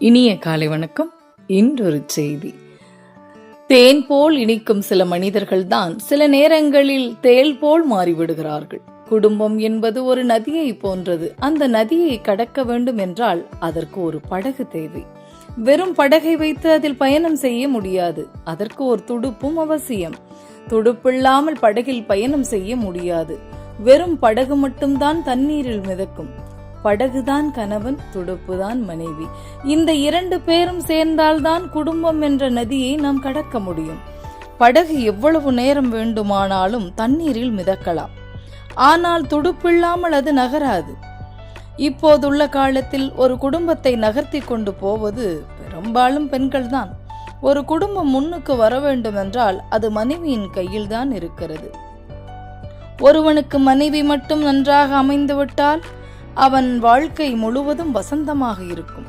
இனிய காலை வணக்கம். இன்றொரு செய்தி. தேன் போல் இனிக்கும் சில மனிதர்கள்தான் சில நேரங்களில் தேள் போல் மாறிவிடுகிறார்கள். குடும்பம் என்பது ஒரு நதியை போன்றது. அந்த நதியை கடக்க வேண்டும் என்றால் அதற்கு ஒரு படகு தேவை. வெறும் படகை வைத்து அதில் பயணம் செய்ய முடியாது. அதற்கு ஒரு துடுப்பும் அவசியம். துடுப்பில்லாமல் படகில் பயணம் செய்ய முடியாது. வெறும் படகு மட்டும்தான் தண்ணீரில் மிதக்கும். படகுதான் கணவன், துடுப்புதான் மனைவி. இந்த இரண்டு பேரும் சேர்ந்தால்தான் குடும்பம் என்ற நதியை நாம் கடக்க முடியும். படகு எவ்வளவு நேரம் வேண்டுமானாலும் தண்ணீரில் மிதக்கலாம். ஆனால் துடுப்பில்லாமல் அது நகராது. இப்போதுள்ள காலத்தில் ஒரு குடும்பத்தை நகர்த்தி கொண்டு போவது பெரும்பாலும் பெண்கள்தான். ஒரு குடும்பம் முன்னுக்கு வர வேண்டும் என்றால் அது மனைவியின் கையில்தான் இருக்கிறது. ஒருவனுக்கு மனைவி மட்டும் நன்றாக அமைந்துவிட்டால் அவன் வாழ்க்கை முழுவதும் வசந்தமாக இருக்கும்.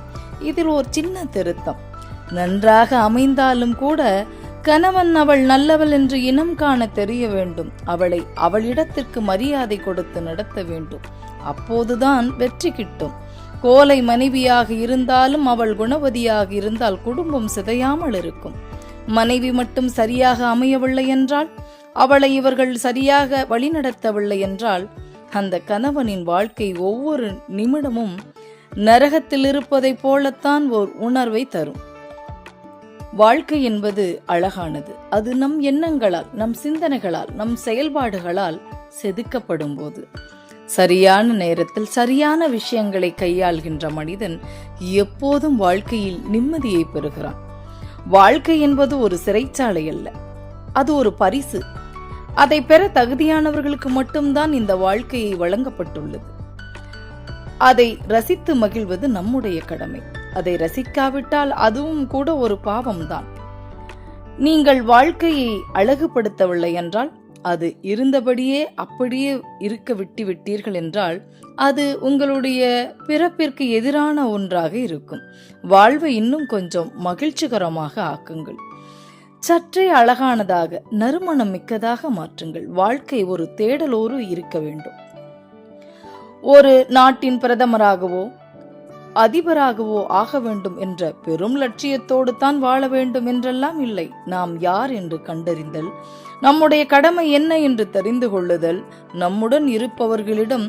இதில் ஒரு சின்ன திருத்தம். நன்றாக அமைந்தாலும் கூட கணவன் அவள் நல்லவள் என்று இனம் காண தெரிய வேண்டும். அவளை அவளிடத்திற்கு மரியாதை கொடுத்து நடத்த வேண்டும். அப்போதுதான் வெற்றி கிட்டும். கோலை மனைவியாக இருந்தாலும் அவள் குணவதியாக இருந்தால் குடும்பம் சிதையாமல் இருக்கும். மனைவி மட்டும் சரியாக அமையவில்லை என்றால், அவளை இவர்கள் சரியாக வழிநடத்தவில்லை என்றால், அந்த கணவனின் வாழ்க்கை ஒவ்வொரு நிமிடமும் நரகத்தில் இருப்பதை போலத்தான் ஓர் உணர்வை தரும். வாழ்க்கை என்பது அழகானது. அது நம் எண்ணங்களால், நம் சிந்தனைகளால், நம் செயல்பாடுகளால் செதுக்கப்படும் போது. சரியான நேரத்தில் சரியான விஷயங்களை கையாள்கின்ற மனிதன் எப்போதும் வாழ்க்கையில் நிம்மதியை பெறுகிறான். வாழ்க்கை என்பது ஒரு சிறைச்சாலை அல்ல, அது ஒரு பரிசு. அதை பெற தகுதியானவர்களுக்கு மட்டும்தான் இந்த வாழ்க்கையை வழங்கப்பட்டுள்ளது. அதை ரசித்து மகிழ்வது நம்முடைய கடமை. அதை ரசிக்காவிட்டால் அதுவும் கூட ஒரு பாவம்தான். நீங்கள் வாழ்க்கையை அழகுபடுத்தவில்லை என்றால், அது இருந்தபடியே அப்படியே இருக்க விட்டு விட்டீர்கள் என்றால், அது உங்களுடைய பிறப்பிற்கு எதிரான ஒன்றாக இருக்கும். வாழ்வை இன்னும் கொஞ்சம் மகிழ்ச்சிகரமாக ஆக்குங்கள். சற்றே அழகானதாக, நறுமணம் மிக்கதாக மாற்றுங்கள். வாழ்க்கை ஒரு தேடலோடு இருக்க வேண்டும். ஒரு நாட்டின் பிரதமராகவோ அதிபராகவோ ஆக வேண்டும் என்ற பெரும் லட்சியத்தோடு தான் வாழ வேண்டும் என்றெல்லாம் இல்லை. நாம் யார் என்று கண்டறிந்தல், நம்முடைய கடமை என்ன என்று தெரிந்து கொள்ளுதல், நம்முடன் இருப்பவர்களிடம்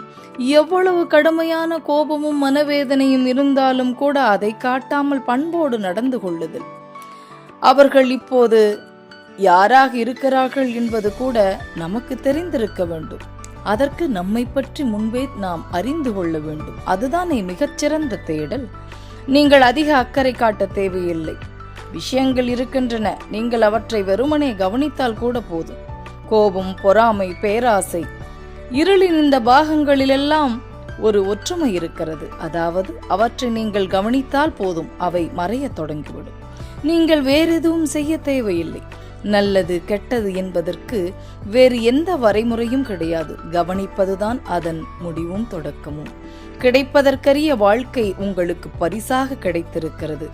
எவ்வளவு கடுமையான கோபமும் மனவேதனையும் இருந்தாலும் கூட அதை காட்டாமல் பண்போடு நடந்து கொள்ளுதல். அவர்கள் இப்போது யாராக இருக்கிறார்கள் என்பது கூட நமக்கு தெரிந்திருக்க வேண்டும். அதற்கு நம்மை பற்றி முன்பே நாம் அறிந்து கொள்ள வேண்டும். அதுதானே மிகச்சிறந்த தேடல். நீங்கள் அதிக அக்கறை காட்ட தேவையில்லை. விஷயங்கள் இருக்கின்றன, நீங்கள் அவற்றை வெறுமனே கவனித்தால் கூட போதும். கோபம், பொறாமை, பேராசை, இருளின் இந்த பாகங்களிலெல்லாம் ஒரு ஒற்றுமை இருக்கிறது. அதாவது அவற்றை நீங்கள் கவனித்தால் போதும், அவை மறைய தொடங்கிவிடும். நீங்கள் வேறு எதுவும் செய்ய தேவையில்லை. நல்லது கெட்டது என்பதற்கு வேறு எந்த வரைமுறையும் கிடையாது. கவனிப்பதுதான் அதன் முடிவும் தொடக்கமும். கிடைப்பதற்கரிய வாழ்க்கை உங்களுக்கு பரிசாக கிடைத்திருக்கிறது.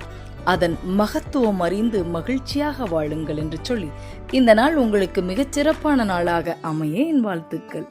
அதன் மகத்துவம் அறிந்து மகிழ்ச்சியாக வாழுங்கள் என்று சொல்லி இந்த நாள் உங்களுக்கு மிகச் சிறப்பான நாளாக அமைய என் வாழ்த்துக்கள்.